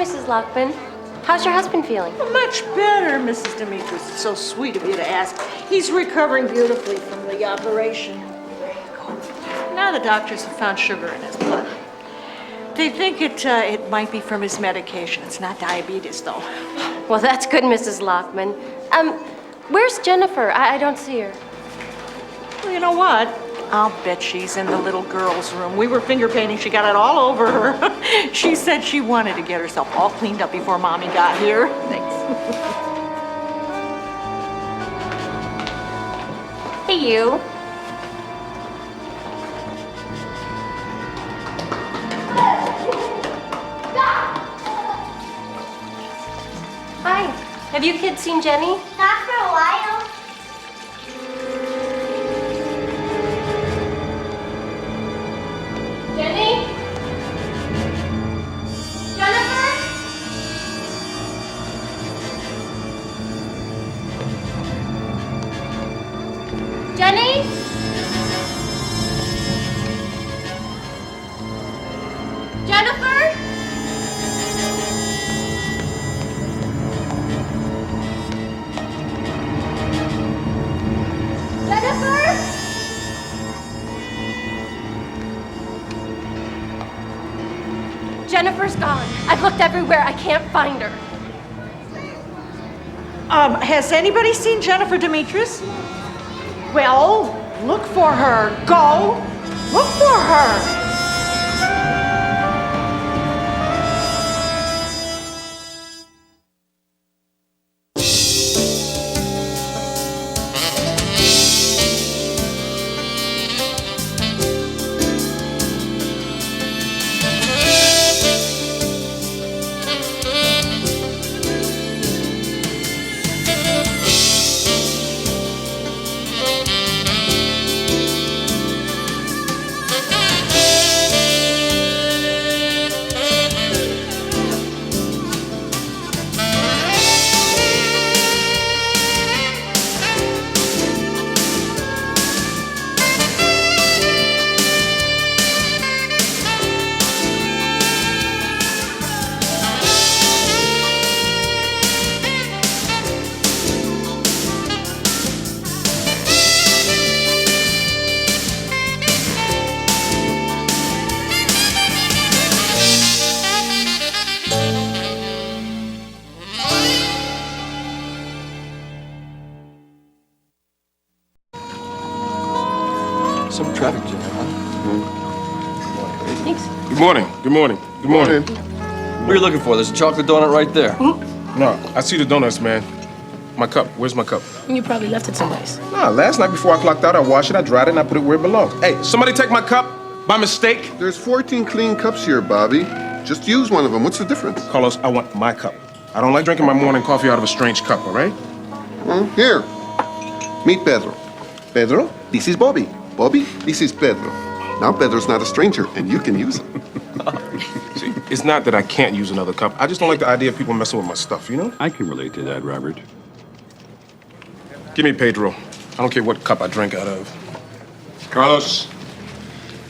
Mrs. Lockman. How's your husband feeling? Well, much better, Mrs. Demetrius. It's so sweet of you to ask. He's recovering beautifully from the operation. There you go. Now the doctors have found sugar in his blood. They think it might be from his medication. It's not diabetes, though. Well, that's good, Mrs. Lockman. Where's Jennifer? I don't see her. Well, you know what? I'll bet she's in the little girl's room. We were finger painting. She got it all over her. She said she wanted to get herself all cleaned up before Mommy got here. Thanks. Hey, you. Hi. Have you kids seen Jenny? Not for a while. Jenny? Jennifer? Jenny? Jennifer? Jennifer? Jennifer's gone. I've looked everywhere. I can't find her. Has anybody seen Jennifer Demetrius? Well, look for her. Go. Look for her. Some traffic jam, huh? Thanks. Good morning. Good morning. Good morning. What are you looking for? There's a chocolate donut right there. No, I see the donuts, man. My cup. Where's my cup? You probably left it someplace. Nah, last night before I clocked out, I washed it, I dried it, and I put it where it belongs. Hey, somebody take my cup by mistake? There's 14 clean cups here, Bobby. Just use one of them. What's the difference? Carlos, I want my cup. I don't like drinking my morning coffee out of a strange cup, all right? Here. Meet Pedro. Pedro, this is Bobby. Bobby, this is Pedro. Now Pedro's not a stranger, and you can use him. See, it's not that I can't use another cup. I just don't like the idea of people messing with my stuff, you know? I can relate to that, Robert. Give me Pedro. I don't care what cup I drink out of. Carlos,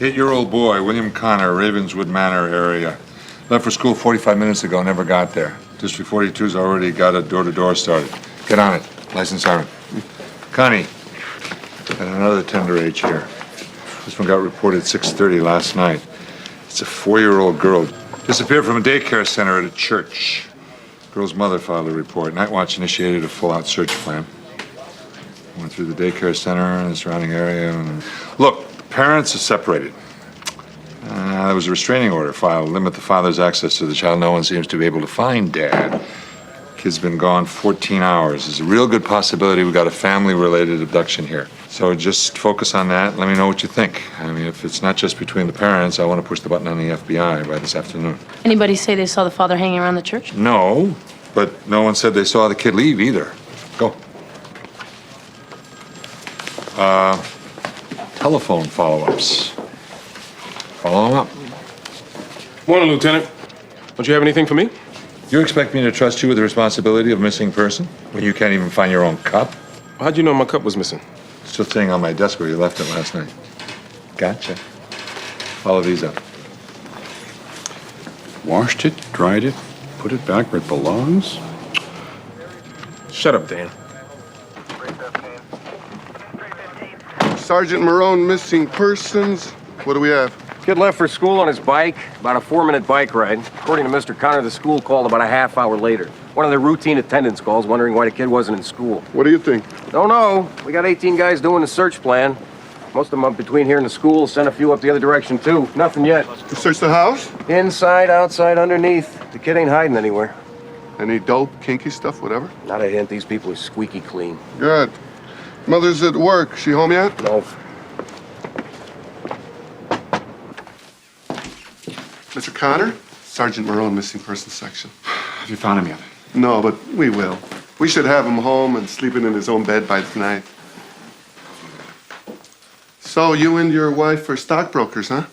8-year-old boy, William Connor, Ravenswood Manor area. Left for school 45 minutes ago, never got there. District 42's already got a door-to-door started. Get on it. License siren. Connie, got another tender age here. This one got reported 6:30 last night. It's a 4-year-old girl. Disappeared from a daycare center at a church. Girl's mother filed a report. Night Watch initiated a full-out search plan. Went through the daycare center and the surrounding area. And look, the parents are separated. There was a restraining order filed to limit the father's access to the child. No one seems to be able to find Dad. Kid's been gone 14 hours. There's a real good possibility we got a family-related abduction here. So just focus on that. Let me know what you think. I mean, if it's not just between the parents, I want to push the button on the FBI by this afternoon. Anybody say they saw the father hanging around the church? No, but no one said they saw the kid leave either. Go. Telephone follow-ups. Follow them up. Morning, Lieutenant. Don't you have anything for me? You expect me to trust you with the responsibility of missing person when you can't even find your own cup? How'd you know my cup was missing? Still sitting on my desk where you left it last night. Gotcha. Follow these up. Washed it, dried it, Put it back where it belongs? Shut up, Dan. Sergeant Marone, missing persons. What do we have? Kid left for school on his bike, about a 4-minute bike ride. According to Mr. Connor, the school called about a half hour later. One of their routine attendance calls, wondering why the kid wasn't in school. What do you think? Don't know. We got 18 guys doing the search plan. Most of them up between here and the school. Sent a few up the other direction, too. Nothing yet. You search the house? Inside, outside, underneath. The kid ain't hiding anywhere. Any dope, kinky stuff, whatever? Not a hint. These people are squeaky clean. Good. Mother's at work. She home yet? No. Mr. Connor? Sergeant Marone, missing persons section. Have you found him yet? No, but we will. We should have him home and sleeping in his own bed by tonight. So you and your wife are stockbrokers, huh?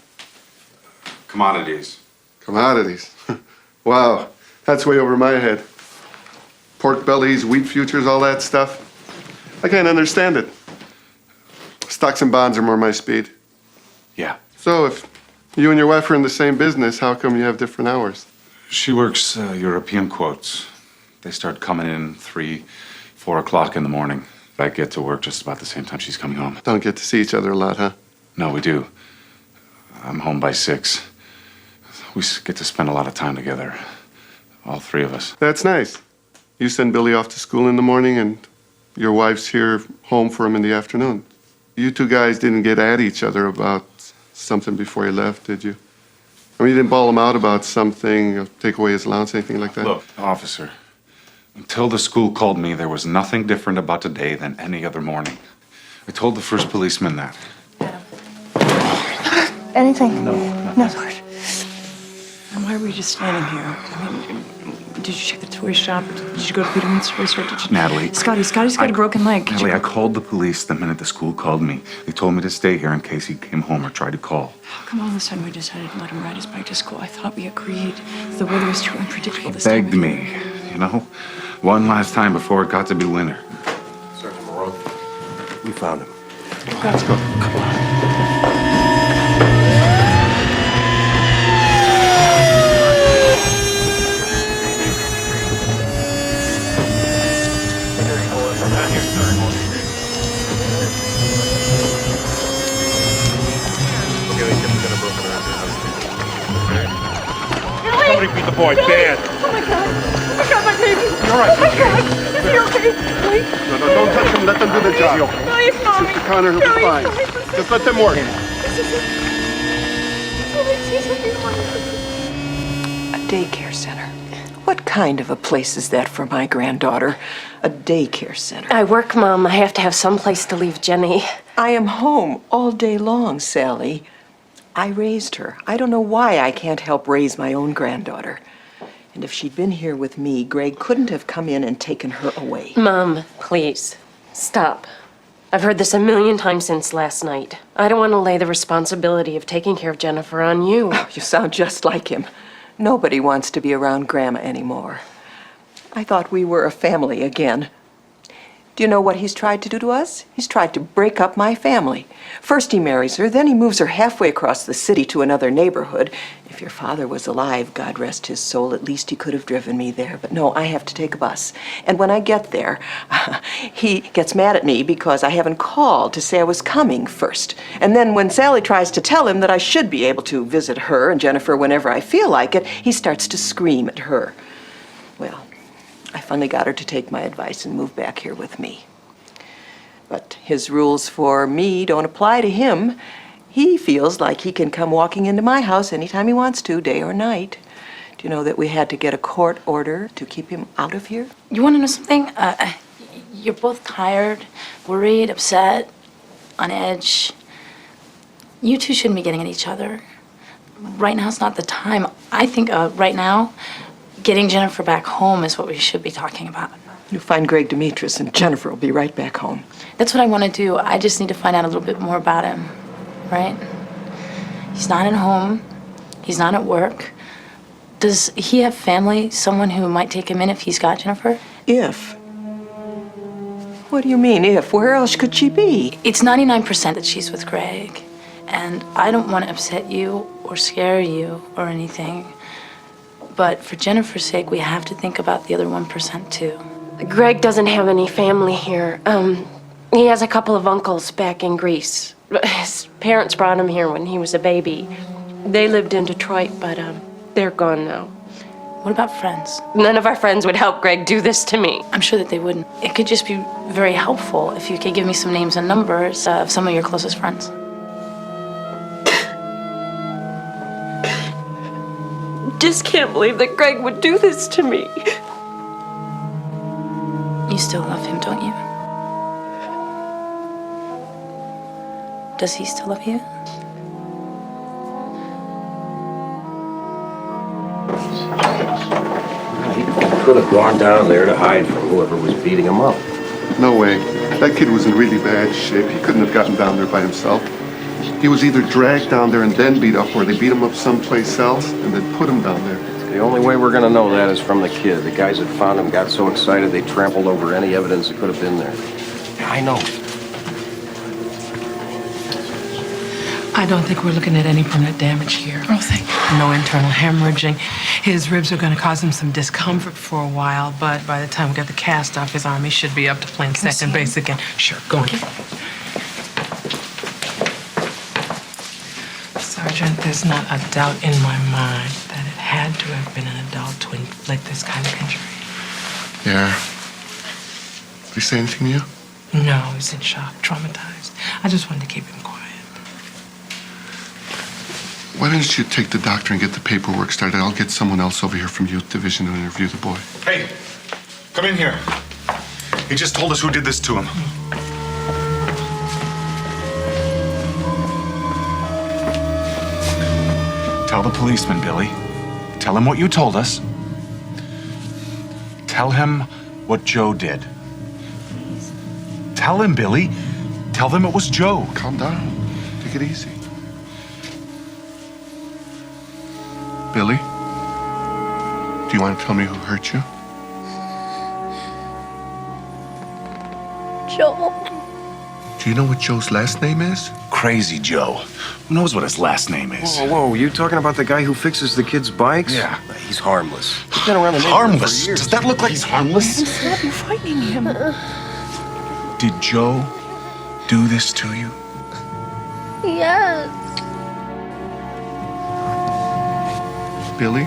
Commodities. Commodities. Wow, that's way over my head. Pork bellies, wheat futures, all that stuff. I can't understand it. Stocks and bonds are more my speed. Yeah. So if you and your wife are in the same business, how come you have different hours? She works European quotes. They start coming in 3, 4 o'clock in the morning. I get to work just about the same time she's coming home. Don't get to see each other a lot, huh? No, we do. I'm home by 6. We get to spend a lot of time together. All 3 of us. That's nice. You send Billy off to school in the morning and your wife's here home for him in the afternoon. You 2 guys didn't get at each other about something before you left, did you? I mean, you didn't ball him out about something, take away his allowance, anything like that? Look, officer, until the school called me, there was nothing different about today than any other morning. I told the first policeman that. Anything? No. No, Lord. And why were you just standing here? I mean, did you check the toy shop? Did you go to Peterman's toy store? Did you... Natalie. Scotty's got a broken leg. Natalie, I called the police the minute the school called me. They told me to stay here in case he came home or tried to call. How come all of a sudden we decided to let him ride his bike to school? I thought we agreed. The weather was too unpredictable this time. Begged me, you know? One last time before it got to be winter. Sergeant Marone, we found him. Let's go. Come on. Somebody beat the boy bad. Oh my God. Oh my God, my baby. You're all right. Oh my God. Is he okay? Please. No, don't touch him. Let them do their job. Please, Mommy. Mr. Connor, he'll be fine. Just let them work. A daycare center. What kind of a place is that for my granddaughter? A daycare center. I work, Mom. I have to have some place to leave Jenny. I am home all day long, Sally. I raised her. I don't know why I can't help raise my own granddaughter. And if she'd been here with me, Greg couldn't have come in and taken her away. Mom, please, stop. I've heard this a million times since last night. I don't want to lay the responsibility of taking care of Jennifer on you. Oh, you sound just like him. Nobody wants to be around Grandma anymore. I thought we were a family again. Do you know what he's tried to do to us? He's tried to break up my family. First he marries her, then he moves her halfway across the city to another neighborhood. If your father was alive, God rest his soul, at least he could have driven me there. But no, I have to take a bus. And when I get there, he gets mad at me because I haven't called to say I was coming first. And then when Sally tries to tell him that I should be able to visit her and Jennifer whenever I feel like it, he starts to scream at her. Well, I finally got her to take my advice and move back here with me. But his rules for me don't apply to him. He feels like he can come walking into my house anytime he wants to, day or night. Do you know that we had to get a court order to keep him out of here? You want to know something? You're both tired, worried, upset, on edge. You two shouldn't be getting at each other. Right now's not the time. I think right now, getting Jennifer back home is what we should be talking about. You find Greg Demetris and Jennifer will be right back home. That's what I want to do. I just need to find out a little bit more about him, right? He's not at home. He's not at work. Does he have family, someone who might take him in if he's got Jennifer? If? What do you mean, if? Where else could she be? It's 99% that she's with Greg. And I don't want to upset you or scare you or anything. But for Jennifer's sake, we have to think about the other 1% too. Greg doesn't have any family here. He has a couple of uncles back in Greece. His parents brought him here when he was a baby. They lived in Detroit, but they're gone now. What about friends? None of our friends would help Greg do this to me. I'm sure that they wouldn't. It could just be very helpful if you could give me some names and numbers of some of your closest friends. Just can't believe that Greg would do this to me. You still love him, don't you? Does he still love you? He could have gone down there to hide from whoever was beating him up. No way. That kid was in really bad shape. He couldn't have gotten down there by himself. He was either dragged down there and then beat up, or they beat him up someplace else and then put him down there. The only way we're gonna know that is from the kid. The guys that found him got so excited they trampled over any evidence that could have been there. Yeah, I know. I don't think we're looking at any permanent damage here. Oh, thank you. No internal hemorrhaging. His ribs are going to cause him some discomfort for a while, but by the time we get the cast off his arm, he should be up to playing second base again. Sure, go on. Sergeant, there's not a doubt in my mind that it had to have been an adult to inflict this kind of injury. Yeah. Did he say anything to you? No, he's in shock, traumatized. I just wanted to keep him quiet. Why don't you take the doctor and get the paperwork started? I'll get someone else over here from Youth Division to interview the boy. Hey, come in here. He just told us who did this to him. Tell the policeman, Billy. Tell him what you told us. Tell him what Joe did. Tell him, Billy. Tell them it was Joe. Calm down. Take it easy. Billy, do you want to tell me who hurt you? Joe. Do you know what Joe's last name is? Crazy Joe. Who knows what his last name is? Whoa, you talking about the guy who fixes the kids' bikes? Yeah. He's harmless. He's been around the neighborhood Harmless? for years. Does that look like he's harmless? Stop, you're frightening him. Did Joe do this to you? Yes. Billy,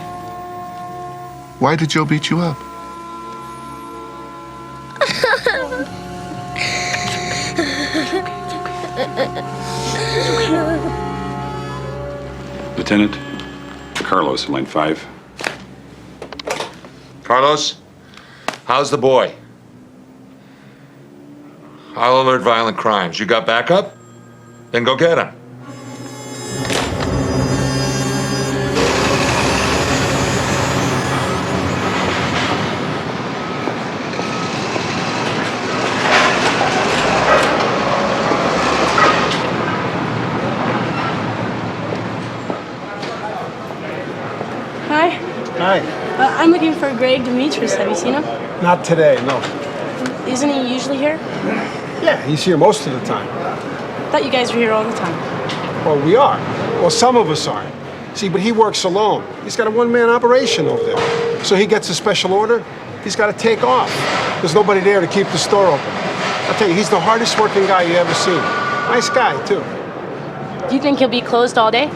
why did Joe beat you up? Lieutenant, Carlos, line 5. Carlos, how's the boy? I'll alert violent crimes. You got backup? Then go get him. Hi. Hi. I'm looking for Greg Demetrius. Have you seen him? Not today, no. Isn't he usually here? Yeah, he's here most of the time. I thought you guys were here all the time. Well, we are. Well, some of us are. See, but he works alone. He's got a one-man operation over there. So he gets a special order, he's got to take off. There's nobody there to keep the store open. I'll tell you, he's the hardest working guy you ever seen. Nice guy, too. Do you think he'll be closed all day?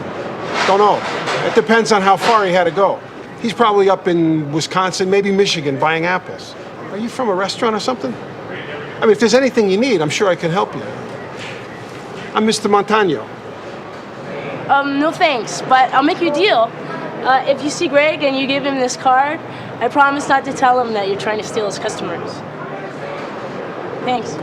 Don't know. It depends on how far he had to go. He's probably up in Wisconsin, maybe Michigan, buying apples. Are you from a restaurant or something? I mean, if there's anything you need, I'm sure I can help you. I'm Mr. Montano. No thanks, but I'll make you a deal. If you see Greg and you give him this card, I promise not to tell him that you're trying to steal his customers. Thanks.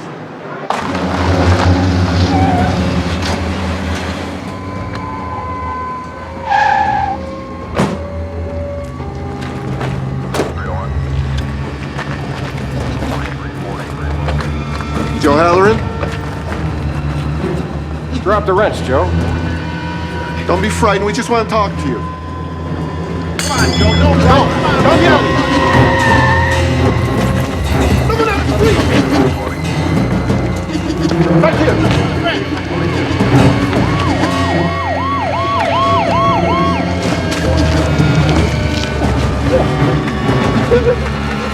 Joe Halloran? Drop the wrench, Joe. Don't be frightened. We just want to talk to you. Come on, Joe. Don't yell. Look at that. Back here.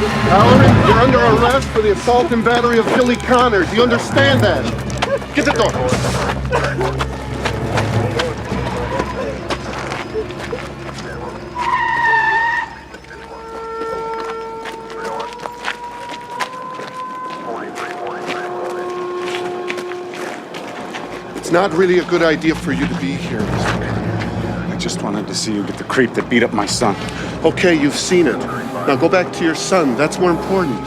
Halloran, you're under arrest for the assault and battery of Billy Connor. Do you understand that? Get the door. It's not really a good idea for you to be here, Mr. Connor. I just wanted to see you get the creep that beat up my son. Okay, you've seen it. Now go back to your son. That's more important.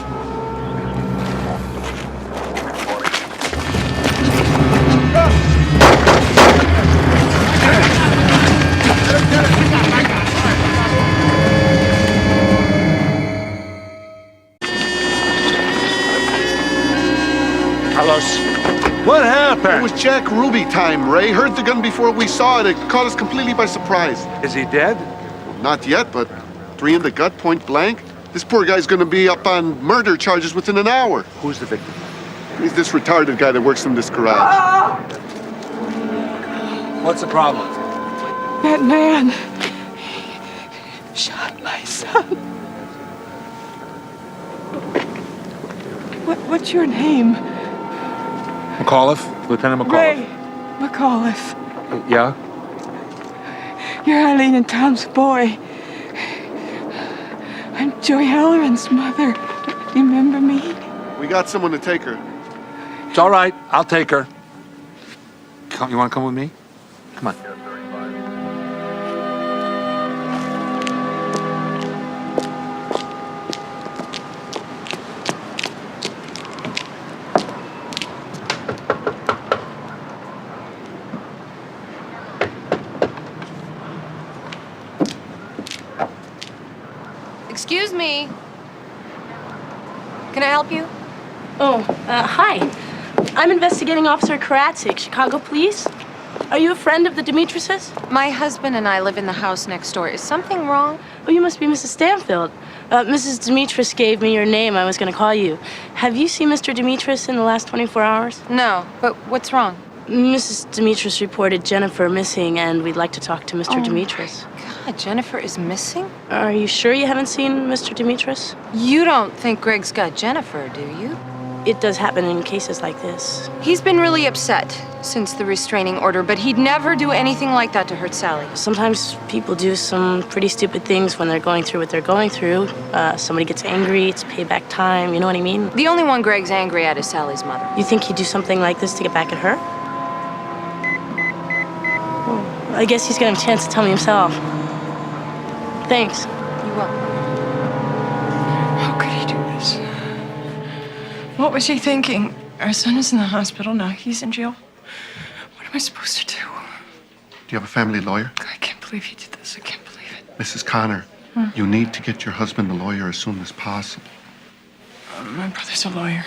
Carlos, what happened? It was Jack Ruby time, Ray. Heard the gun before we saw it. It caught us completely by surprise. Is he dead? Well, not yet, but 3 in the gut, point blank. This poor guy's gonna be up on murder charges within an hour. Who's the victim? He's this retarded guy that works in this garage. What's the problem? That man shot my son. What's your name? McAuliffe? Lieutenant McAuliffe. Ray McAuliffe. Yeah? You're Eileen and Tom's boy. I'm Joey Halloran's mother. Remember me? We got someone to take her. It's all right. I'll take her. You want to come with me? Come on. Excuse me. Can I help you? Oh, hi. I'm investigating Officer Karadzic, Chicago Police. Are you a friend of the Dimitris's? My husband and I live in the house next door. Is something wrong? Oh, you must be Mrs. Stanfield. Mrs. Dimitris gave me your name. I was going to call you. Have you seen Mr. Dimitris in the last 24 hours? No, but what's wrong? Mrs. Dimitris reported Jennifer missing, and we'd like to talk to Mr. Dimitris. God, Jennifer is missing? Are you sure you haven't seen Mr. Dimitris? You don't think Greg's got Jennifer, do you? It does happen in cases like this. He's been really upset since the restraining order, but he'd never do anything like that to hurt Sally. Sometimes people do some pretty stupid things when they're going through what they're going through. Somebody gets angry, it's payback time, you know what I mean? The only one Greg's angry at is Sally's mother. You think he'd do something like this to get back at her? Well, I guess he's gonna have a chance to tell me himself. Thanks. You're welcome. How could he do this? What was he thinking? Our son is in the hospital now. He's in jail. What am I supposed to do? Do you have a family lawyer? I can't believe he did this. I can't believe it. Mrs. Connor, you need to get your husband a lawyer as soon as possible. My brother's a lawyer.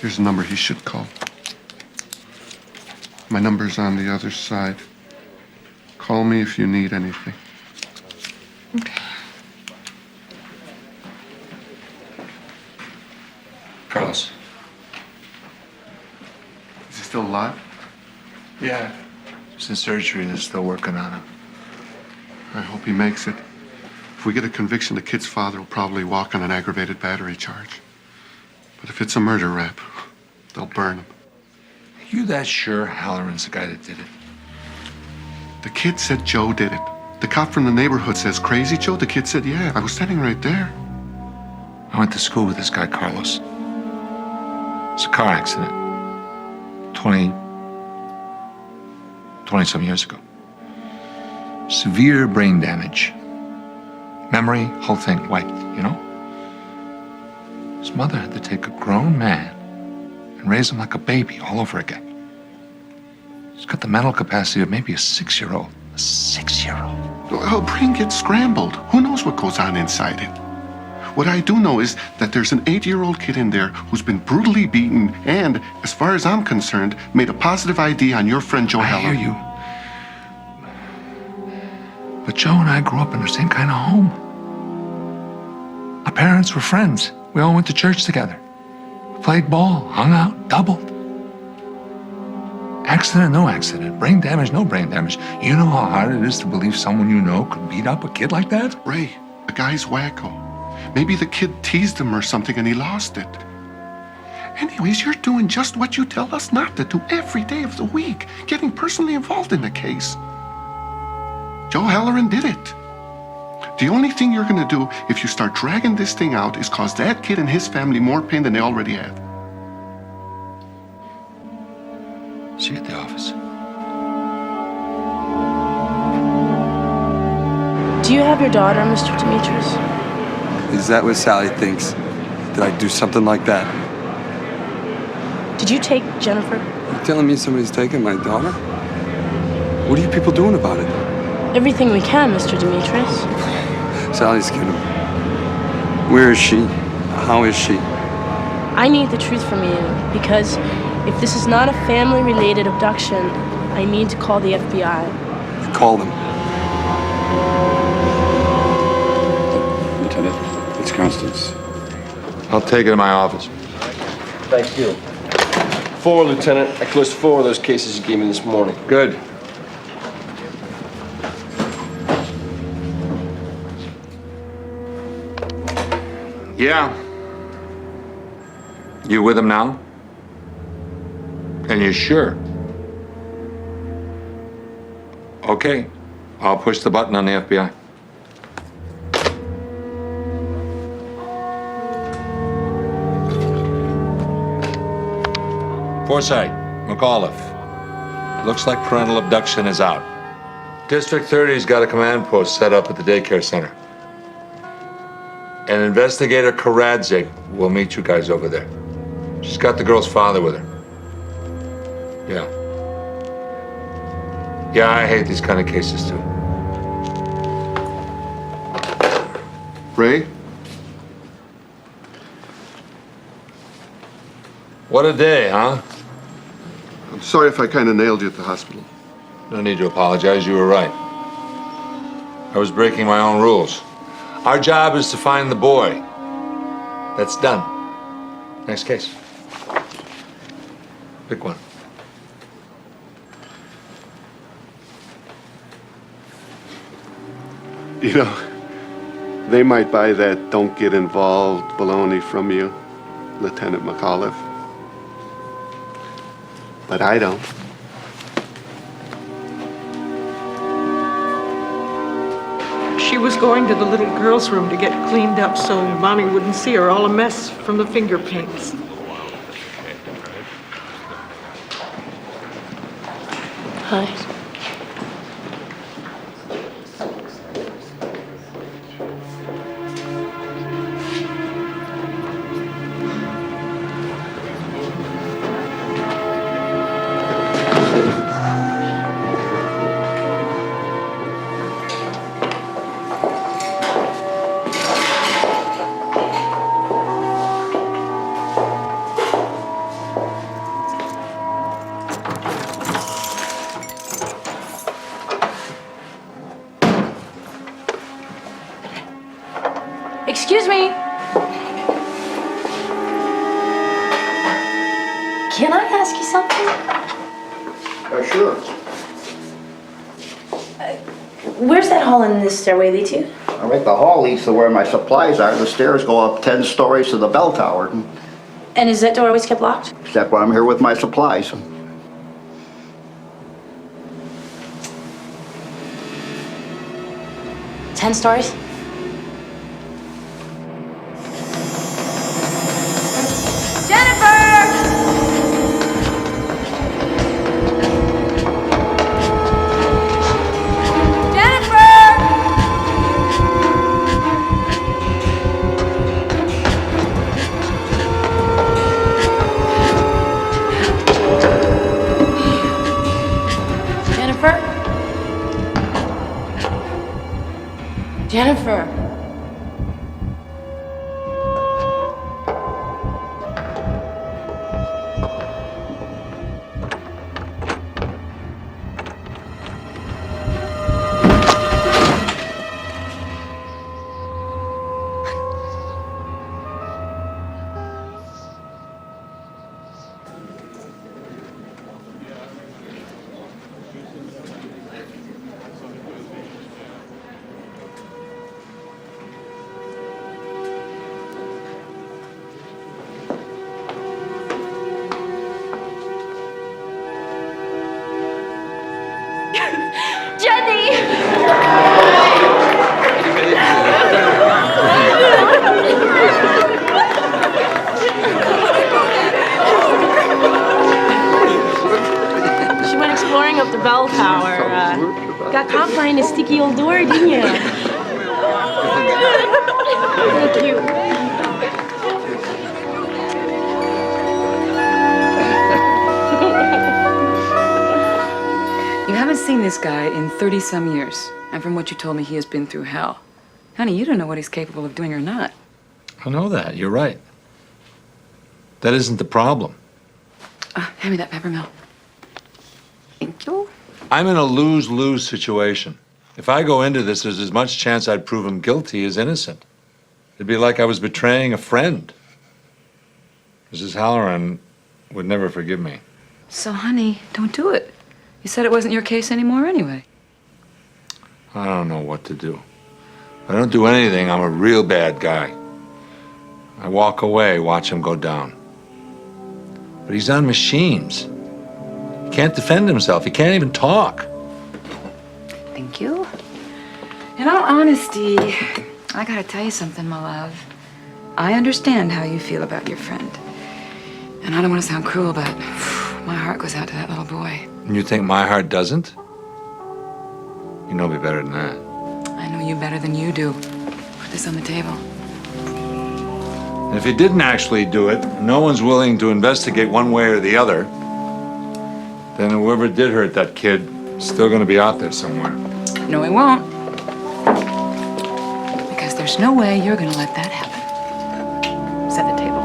Here's a number he should call. My number's on the other side. Call me if you need anything. Okay. Carlos. Is he still alive? Yeah. He's in surgery. They're still working on him. I hope he makes it. If we get a conviction, the kid's father will probably walk on an aggravated battery charge. But if it's a murder rap, they'll burn him. Are you that sure Halloran's the guy that did it? The kid said Joe did it. The cop from the neighborhood says, "Crazy Joe?" The kid said, "Yeah, I was standing right there." I went to school with this guy, Carlos. It's a car accident. 20-some years ago. Severe brain damage. Memory, whole thing wiped, you know? His mother had to take a grown man and raise him like a baby all over again. He's got the mental capacity of maybe a 6-year-old. A 6-year-old. Well, brain gets scrambled. Who knows what goes on inside it? What I do know is that there's an 8-year-old kid in there who's been brutally beaten and, as far as I'm concerned, made a positive ID on your friend Joe Halloran. I hear you. But Joe and I grew up in the same kind of home. Our parents were friends. We all went to church together. We played ball, hung out, doubled. Accident, no accident. Brain damage, no brain damage. You know how hard it is to believe someone you know could beat up a kid like that? Ray, the guy's wacko. Maybe the kid teased him or something and he lost it. Anyways, you're doing just what you tell us not to do every day of the week, getting personally involved in the case. Joe Halloran did it. The only thing you're gonna do if you start dragging this thing out is cause that kid and his family more pain than they already have. See you at the office. Do you have your daughter, Mr. Demetrius? Is that what Sally thinks? Did I do something like that? Did you take Jennifer? You telling me somebody's taking my daughter? What are you people doing about it? Everything we can, Mr. Demetrius. Sally's kidding. Where is she? How is she? I need the truth from you, because if this is not a family-related abduction, I need to call the FBI. Call them. Lieutenant, it's Constance. I'll take it to my office. Thank you. Former Lieutenant, I closed 4 of those cases you gave me this morning. Good. Yeah. You with him now? And you sure? Okay. I'll push the button on the FBI. Forsyth, McAuliffe. Looks like parental abduction is out. District 30's got a command post set up at the daycare center. And Investigator Karadzik will meet you guys over there. She's got the girl's father with her. Yeah. Yeah, I hate these kind of cases too. Ray? What a day, huh? I'm sorry if I kind of nailed you at the hospital. No need to apologize, you were right. I was breaking my own rules. Our job is to find the boy. That's done. Next case. Pick one. You know, they might buy that don't get involved baloney from you, Lieutenant McAuliffe. But I don't. She was going to the little girl's room to get cleaned up so Mommy wouldn't see her all a mess from the finger paints. Hi. Excuse me. Can I ask you something? Sure. Where's that hall in this stairway lead to? All right, the hall leads to where my supplies are. The stairs go up 10 stories to the bell tower. And is that door always kept locked? Except when I'm here with my supplies. 10 stories? Jennifer? got caught behind a sticky old door, didn't you? Thank you. You haven't seen this guy in 30-some years, and from what you told me, he has been through hell. Honey, you don't know what he's capable of doing or not. I know that. You're right. That isn't the problem. Hand me that peppermill. Thank you. I'm in a lose-lose situation. If I go into this, there's as much chance I'd prove him guilty as innocent. It'd be like I was betraying a friend. Mrs. Halloran would never forgive me. So, honey, don't do it. You said it wasn't your case anymore anyway. I don't know what to do. If I don't do anything, I'm a real bad guy. I walk away, watch him go down. But he's on machines. He can't defend himself. He can't even talk. Thank you. In all honesty, I gotta tell you something, my love. I understand how you feel about your friend. And I don't want to sound cruel, but my heart goes out to that little boy. And you think my heart doesn't? You know me better than that. I know you better than you do. Put this on the table. And if he didn't actually do it, no one's willing to investigate one way or the other, then whoever did hurt that kid is still going to be out there somewhere. No, he won't. Because there's no way you're gonna let that happen. Set the table.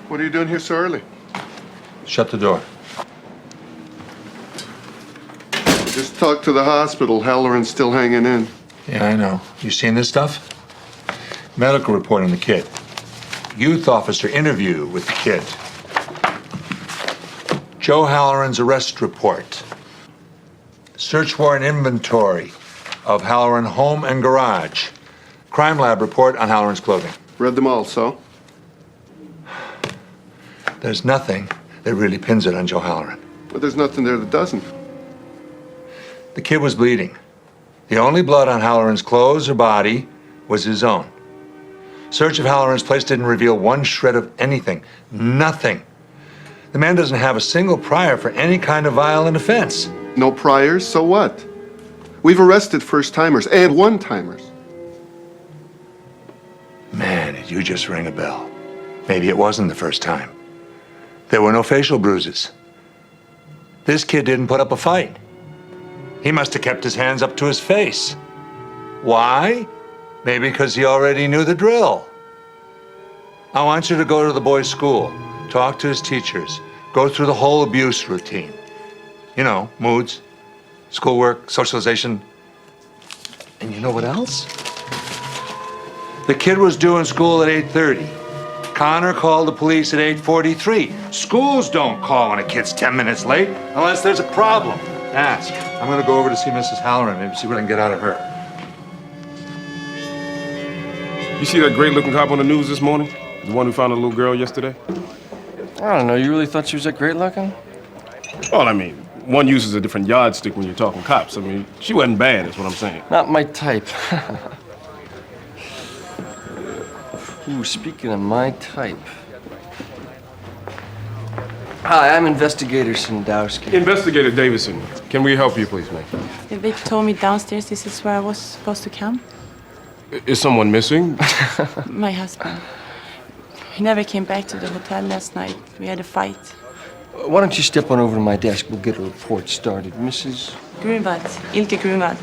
What are you doing here so early? Shut the door. Just talked to the hospital. Halloran's still hanging in. Yeah, I know. You seen this stuff? Medical report on the kid. Youth officer interview with the kid. Joe Halloran's arrest report. Search warrant inventory of Halloran home and garage. Crime lab report on Halloran's clothing. Read them all, so? There's nothing that really pins it on Joe Halloran. But there's nothing there that doesn't. The kid was bleeding. The only blood on Halloran's clothes or body was his own. Search of Halloran's place didn't reveal one shred of anything. Nothing. The man doesn't have a single prior for any kind of violent offense. No priors, so what? We've arrested first-timers and one-timers. Man, did you just ring a bell. Maybe it wasn't the first time. There were no facial bruises. This kid didn't put up a fight. He must have kept his hands up to his face. Why? Maybe because he already knew the drill. I want you to go to the boy's school, talk to his teachers, go through the whole abuse routine. You know, moods, schoolwork, socialization. And you know what else? The kid was due in school at 8:30. Connor called the police at 8:43. Schools don't call when a kid's 10 minutes late unless there's a problem. Ask. I'm going to go over to see Mrs. Halloran, maybe see what I can get out of her. You see that great-looking cop on the news this morning? The one who found a little girl yesterday? I don't know. You really thought she was that great looking? Well, I mean, one uses a different yardstick when you're talking cops. I mean, she wasn't bad, is what I'm saying. Not my type. Ooh, speaking of my type. Hi, I'm Investigator Sandowski. Investigator Davison, can we help you, please, ma'am? They told me downstairs this is where I was supposed to come. Is someone missing? My husband. He never came back to the hotel last night. We had a fight. Why don't you step on over to my desk? We'll get a report started. Mrs. Grunwald. Ilke Grunwald.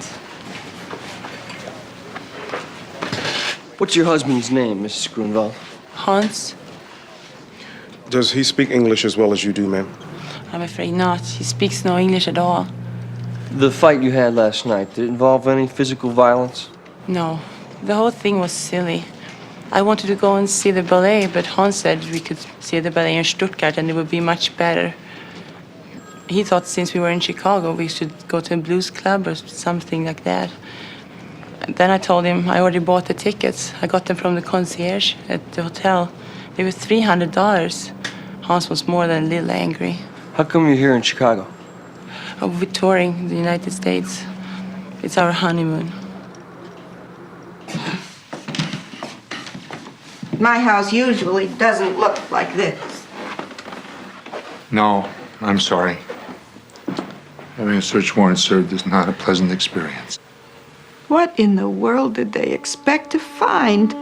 What's your husband's name, Mrs. Grunwald? Hans. Does he speak English as well as you do, ma'am? I'm afraid not. He speaks no English at all. The fight you had last night, did it involve any physical violence? No. The whole thing was silly. I wanted to go and see the ballet, but Hans said we could see the ballet in Stuttgart and it would be much better. He thought since we were in Chicago, we should go to a blues club or something like that. And then I told him I already bought the tickets. I got them from the concierge at the hotel. They were $300. Hans was more than a little angry. How come you're here in Chicago? Oh, we're touring the United States. It's our honeymoon. My house usually doesn't look like this. No, I'm sorry. Having a search warrant served is not a pleasant experience. What in the world did they expect to find?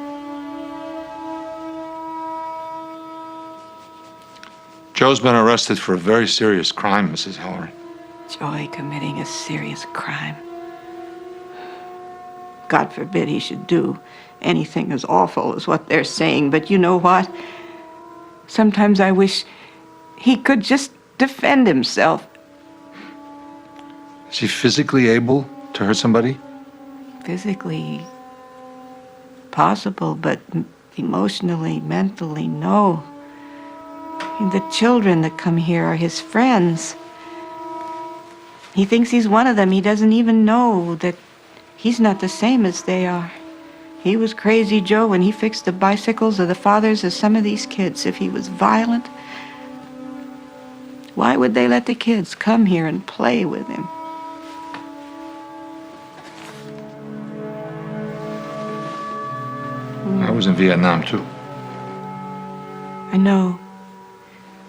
Joe's been arrested for a very serious crime, Mrs. Hillary. Joy committing a serious crime. God forbid he should do anything as awful as what they're saying, but you know what? Sometimes I wish he could just defend himself. Is he physically able to hurt somebody? Physically possible, but emotionally, mentally, no. The children that come here are his friends. He thinks he's one of them. He doesn't even know that he's not the same as they are. He was crazy Joe when he fixed the bicycles of the fathers of some of these kids. If he was violent, why would they let the kids come here and play with him? I was in Vietnam, too. I know.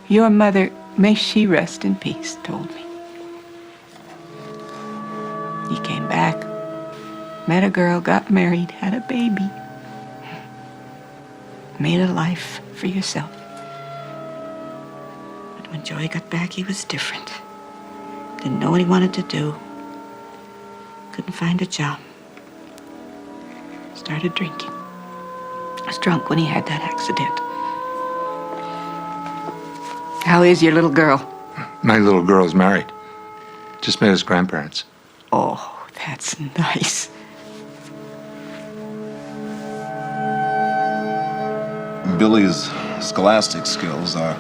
Your mother, may she rest in peace, told me. He came back, met a girl, got married, had a baby. Made a life for yourself. But when Joey got back, he was different. Didn't know what he wanted to do. Couldn't find a job. Started drinking. Was drunk when he had that accident. How is your little girl? My little girl is married. Just met his grandparents. Oh, that's nice. Billy's scholastic skills are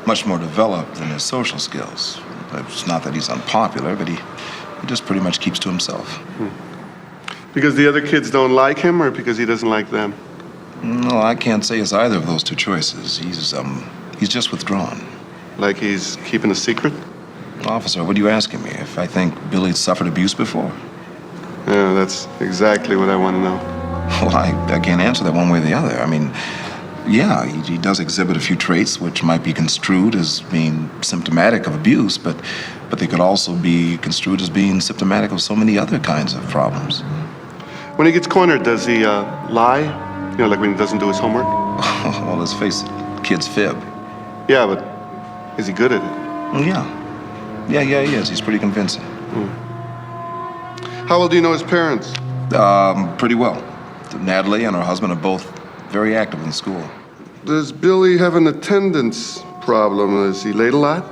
much more developed than his social skills. It's not that he's unpopular, but he just pretty much keeps to himself. Because the other kids don't like him, or because he doesn't like them? No, I can't say it's either of those two choices. He's just withdrawn. Like he's keeping a secret? Officer, what are you asking me? If I think Billy's suffered abuse before? Yeah, that's exactly what I want to know. Well, I can't answer that one way or the other. I mean, yeah, he does exhibit a few traits which might be construed as being symptomatic of abuse, but they could also be construed as being symptomatic of so many other kinds of problems. When he gets cornered, does he lie? You know, like when he doesn't do his homework? Well, let's face it, kids fib. Yeah, but is he good at it? Yeah, he is. He's pretty convincing. How well do you know his parents? Pretty well. Natalie and her husband are both very active in school. Does Billy have an attendance problem? Is he late a lot?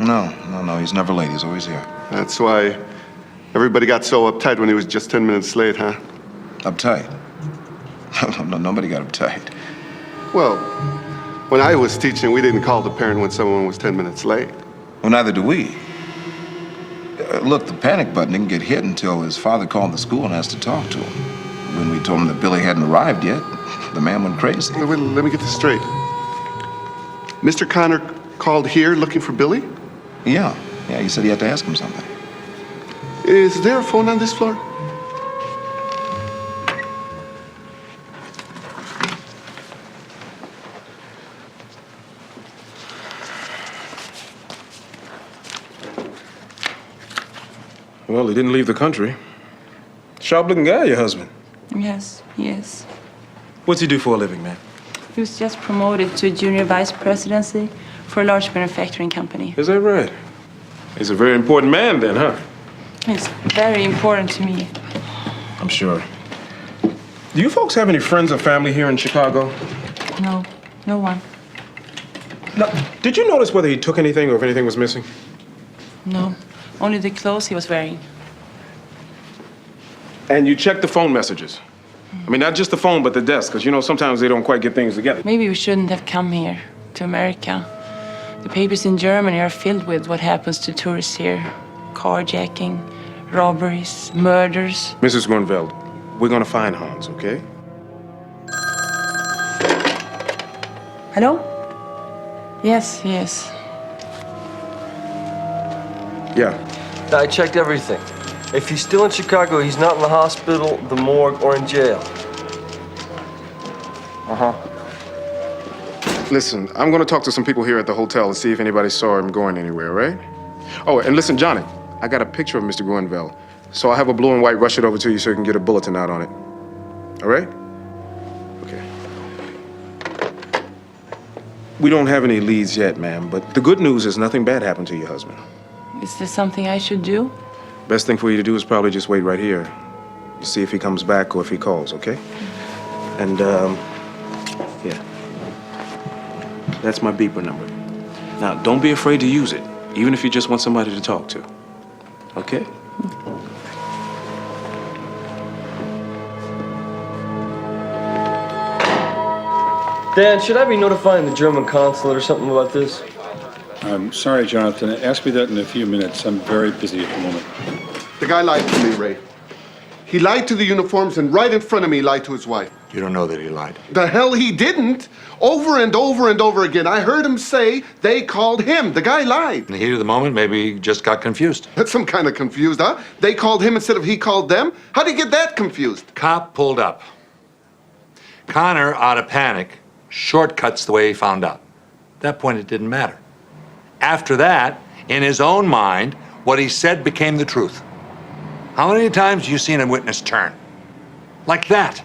No, he's never late. He's always here. That's why everybody got so uptight when he was just 10 minutes late, huh? Uptight? No, nobody got uptight. Well, when I was teaching, we didn't call the parent when someone was 10 minutes late. Well, neither do we. Look, the panic button didn't get hit until his father called the school and asked to talk to him. When we told him that Billy hadn't arrived yet, the man went crazy. Wait, let me get this straight. Mr. Connor called here looking for Billy? Yeah, he said he had to ask him something. Is there a phone on this floor? Well, he didn't leave the country. Sharp-looking guy, your husband. Yes, he is. What's he do for a living, man? He was just promoted to junior vice presidency for a large manufacturing company. Is that right? He's a very important man then, huh? It's very important to me. I'm sure. Do you folks have any friends or family here in Chicago? No, no one. Now, did you notice whether he took anything or if anything was missing? No, only the clothes he was wearing. And you checked the phone messages? I mean, not just the phone, but the desk, because, you know, sometimes they don't quite get things together. Maybe we shouldn't have come here, to America. The papers in Germany are filled with what happens to tourists here. Carjacking, robberies, murders. Mrs. Grunfeld, we're gonna find Hans, okay? Hello? Yes. Yeah. I checked everything. If he's still in Chicago, he's not in the hospital, the morgue, or in jail. Listen, I'm gonna talk to some people here at the hotel and see if anybody saw him going anywhere, right? Oh, and listen, Johnny, I got a picture of Mr. Gruenveld, so I'll have a blue and white rush it over to you so you can get a bulletin out on it. All right? Okay. We don't have any leads yet, ma'am, but the good news is nothing bad happened to your husband. Is there something I should do? Best thing for you to do is probably just wait right here to see if he comes back or if he calls, okay? And, yeah. That's my beeper number. Now, don't be afraid to use it, even if you just want somebody to talk to. Okay? Dan, should I be notifying the German consulate or something about this? I'm sorry, Jonathan. Ask me that in a few minutes. I'm very busy at the moment. The guy lied to me, Ray. He lied to the uniforms and right in front of me lied to his wife. You don't know that he lied. The hell he didn't. Over and over and over again, I heard him say they called him. The guy lied. In the heat of the moment, maybe he just got confused. That's some kind of confused, huh? They called him instead of he called them? How'd he get that confused? Cop pulled up. Connor, out of panic, shortcuts the way he found out. At that point, it didn't matter. After that, in his own mind, what he said became the truth. How many times have you seen a witness turn? Like that.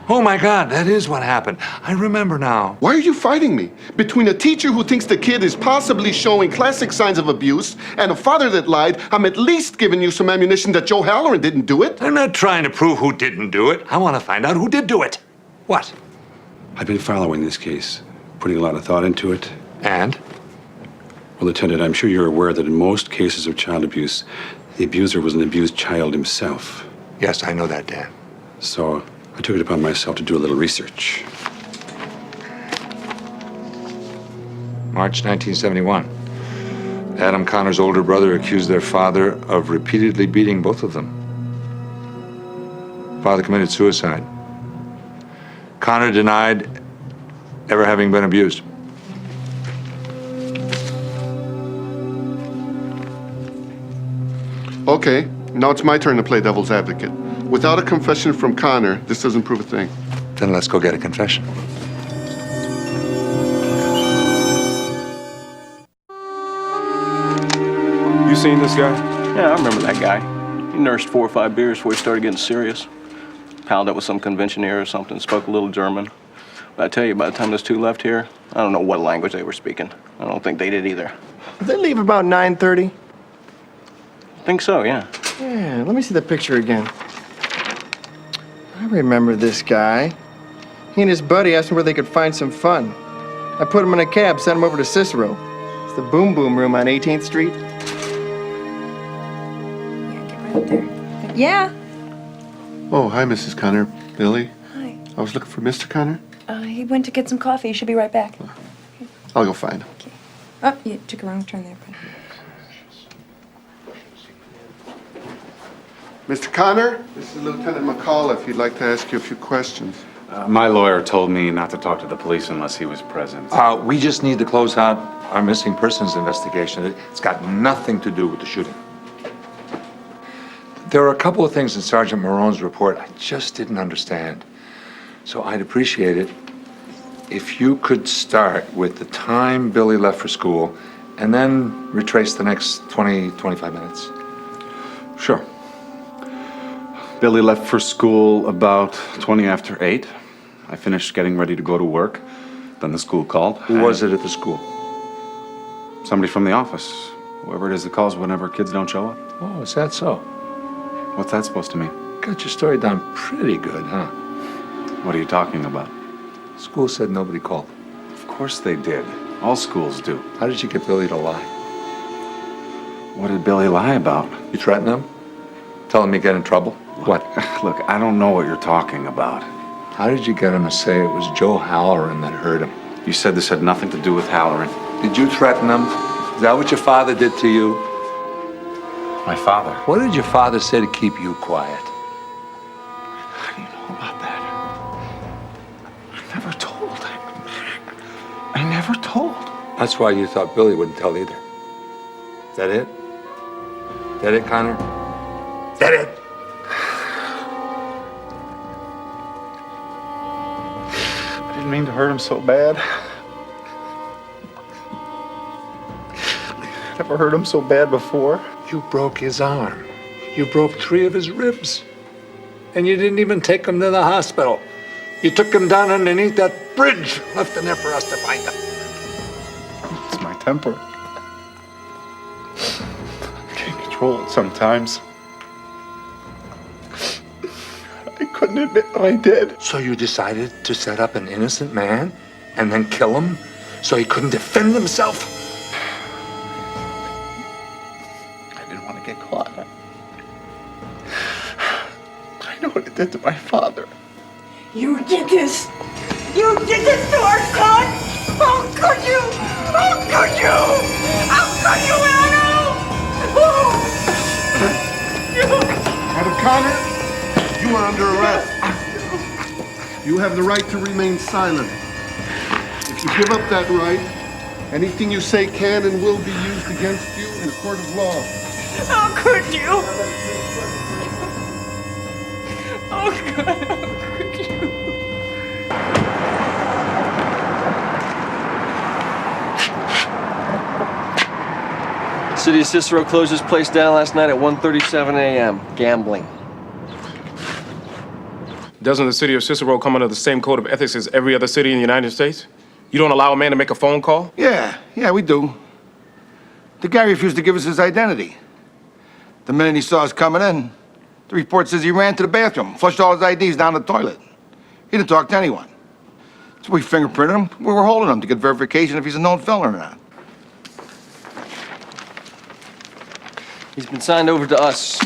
Oh my God, that is what happened. I remember now. Why are you fighting me? Between a teacher who thinks the kid is possibly showing classic signs of abuse and a father that lied, I'm at least giving you some ammunition that Joe Halloran didn't do it. I'm not trying to prove who didn't do it. I want to find out who did do it. What? I've been following this case, putting a lot of thought into it. And? Well, Lieutenant, I'm sure you're aware that in most cases of child abuse, the abuser was an abused child himself. Yes, I know that, Dan. So I took it upon myself to do a little research. March 1971. Adam Connor's older brother accused their father of repeatedly beating both of them. Father committed suicide. Connor denied ever having been abused. Okay, now it's my turn to play devil's advocate. Without a confession from Connor, this doesn't prove a thing. Then let's go get a confession. You seen this guy? Yeah, I remember that guy. He nursed 4 or 5 beers before he started getting serious. Palled up with some conventioneer or something, spoke a little German. But I tell you, by the time those two left here, I don't know what language they were speaking. I don't think they did either. Did they leave about 9:30? I think so, yeah. Yeah, let me see the picture again. I remember this guy. He and his buddy asked me where they could find some fun. I put him in a cab, sent him over to Cicero. It's the Boom Boom Room on 18th Street. Yeah. Oh, hi, Mrs. Connor. Billy? Hi. I was looking for Mr. Connor. He went to get some coffee. He should be right back. I'll go find him. Oh, you took a wrong turn there, bud. Mr. Connor, this is Lieutenant McCall if he'd like to ask you a few questions. My lawyer told me not to talk to the police unless he was present. We just need to close out our missing persons investigation. It's got nothing to do with the shooting. There are a couple of things in Sergeant Marone's report I just didn't understand. So I'd appreciate it if you could start with the time Billy left for school and then retrace the next 20, 25 minutes. Sure. Billy left for school about 20 after 8. I finished getting ready to go to work. Then the school called. Who was it at the school? Somebody from the office. Whoever it is that calls whenever kids don't show up. Oh, is that so? What's that supposed to mean? Got your story done pretty good, huh? What are you talking about? School said nobody called. Of course they did. All schools do. How did you get Billy to lie? What did Billy lie about? You threatened him? Tell him he'd get in trouble? What? Look, I don't know what you're talking about. How did you get him to say it was Joe Halloran that hurt him? You said this had nothing to do with Halloran. Did you threaten him? Is that what your father did to you? My father? What did your father say to keep you quiet? How do you know about that? I never told. I never told. That's why you thought Billy wouldn't tell either. Is that it? That it, Connor? That it? I didn't mean to hurt him so bad. Never hurt him so bad before. You broke his arm. You broke 3 of his ribs. And you didn't even take him to the hospital. You took him down underneath that bridge, left in there for us to find him. It's my temper. I can't control it sometimes. I couldn't admit that I did. So you decided to set up an innocent man and then kill him so he couldn't defend himself? I didn't want to get caught. I know what it did to my father. You did this! You did this to our son! How could you? How could you? How could you, Adam? Adam Connor, you are under arrest. You have the right to remain silent. If you give up that right, anything you say can and will be used against you in a court of law. How could you? Oh, God, how could you? City of Cicero closed this place down last night at 1:37 a.m. Gambling. Doesn't the city of Cicero come under the same code of ethics as every other city in the United States? You don't allow a man to make a phone call? Yeah, we do. The guy refused to give us his identity. The minute he saw us coming in, the report says he ran to the bathroom, flushed all his IDs down the toilet. He didn't talk to anyone. So we fingerprinted him. We were holding him to get verification if he's a known felon or not. He's been signed over to us.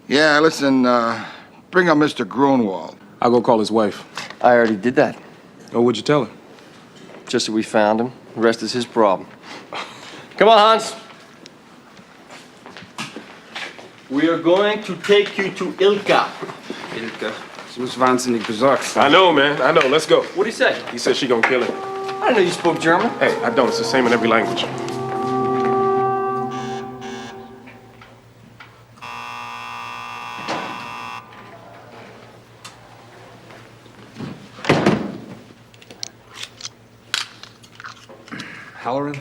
Yeah, listen, bring up Mr. Grunwald. I'll go call his wife. I already did that. Oh, what'd you tell her? Just that we found him. The rest is his problem. Come on, Hans. We are going to take you to Ilka. Ilka, ze was waanzinnig bezorgd. I know, man. I know. Let's go. What'd he say? He said she gonna kill him. I didn't know you spoke German. Hey, I don't. It's the same in every language. Halloran?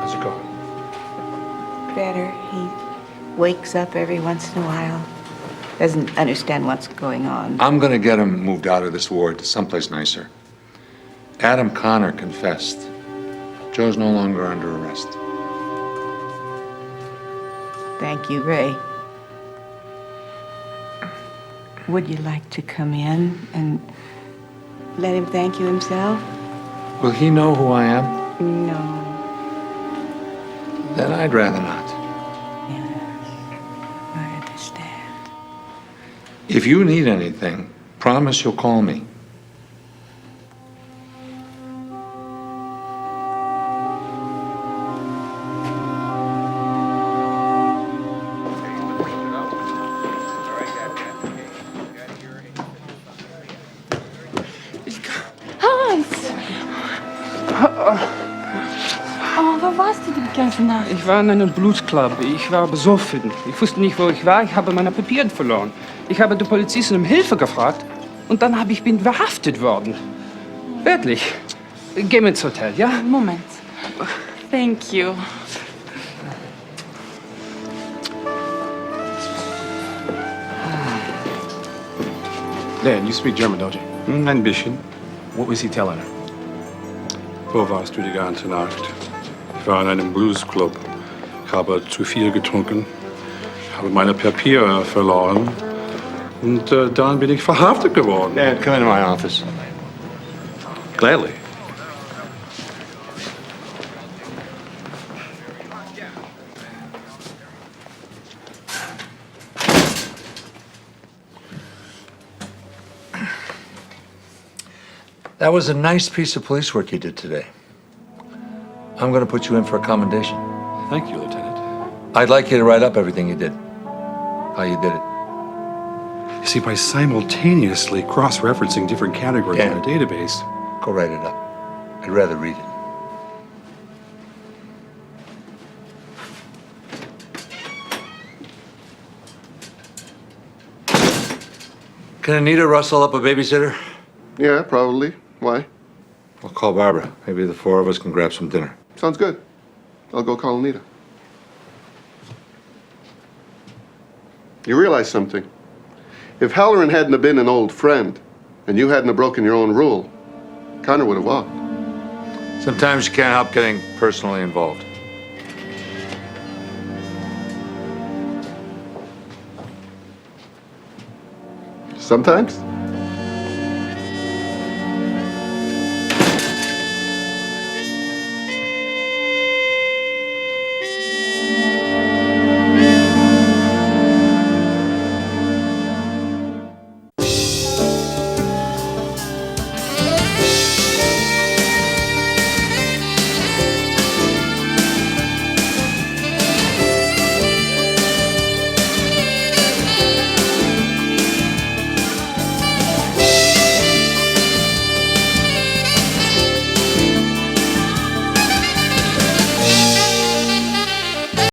How's it going? Better. He wakes up every once in a while. Doesn't understand what's going on. I'm gonna get him moved out of this ward to someplace nicer. Adam Connor confessed. Joe's no longer under arrest. Thank you, Ray. Would you like to come in and let him thank you himself? Will he know who I am? No. Then I'd rather not. I understand. If you need anything, promise you'll call me. Hans! Oh, wo warst du die ganze Nacht? Ich war in einem Bluesclub. Ich war besoffen. Ich wusste nicht, wo ich war. Ich habe meine Papiere verloren. Ich habe die Polizisten um Hilfe gefragt und dann bin verhaftet worden. Wirklich. Geh mit ins Hotel, ja? Moment. Thank you. Dan, you speak German, don't you? Ein bisschen. What was he telling her? Wo warst du die ganze Nacht? Ich war in einem Bluesclub. Ich habe zu viel getrunken. Ich habe meine Papiere verloren. Und dann bin ich verhaftet geworden. Dad, come into my office. Gladly. That was a nice piece of police work you did today. I'm going to put you in for a commendation. Thank you, Lieutenant. I'd like you to write up everything you did, how you did it. See, by simultaneously cross-referencing different categories in Dan. our database. Go write it up. I'd rather read it. Can Anita rustle up a babysitter? Yeah, probably. Why? I'll call Barbara. Maybe the four of us can grab some dinner. Sounds good. I'll go call Anita. You realize something? If Halloran hadn't have been an old friend, and you hadn't have broken your own rule, Connor would have walked. Sometimes you can't help getting personally involved. Sometimes?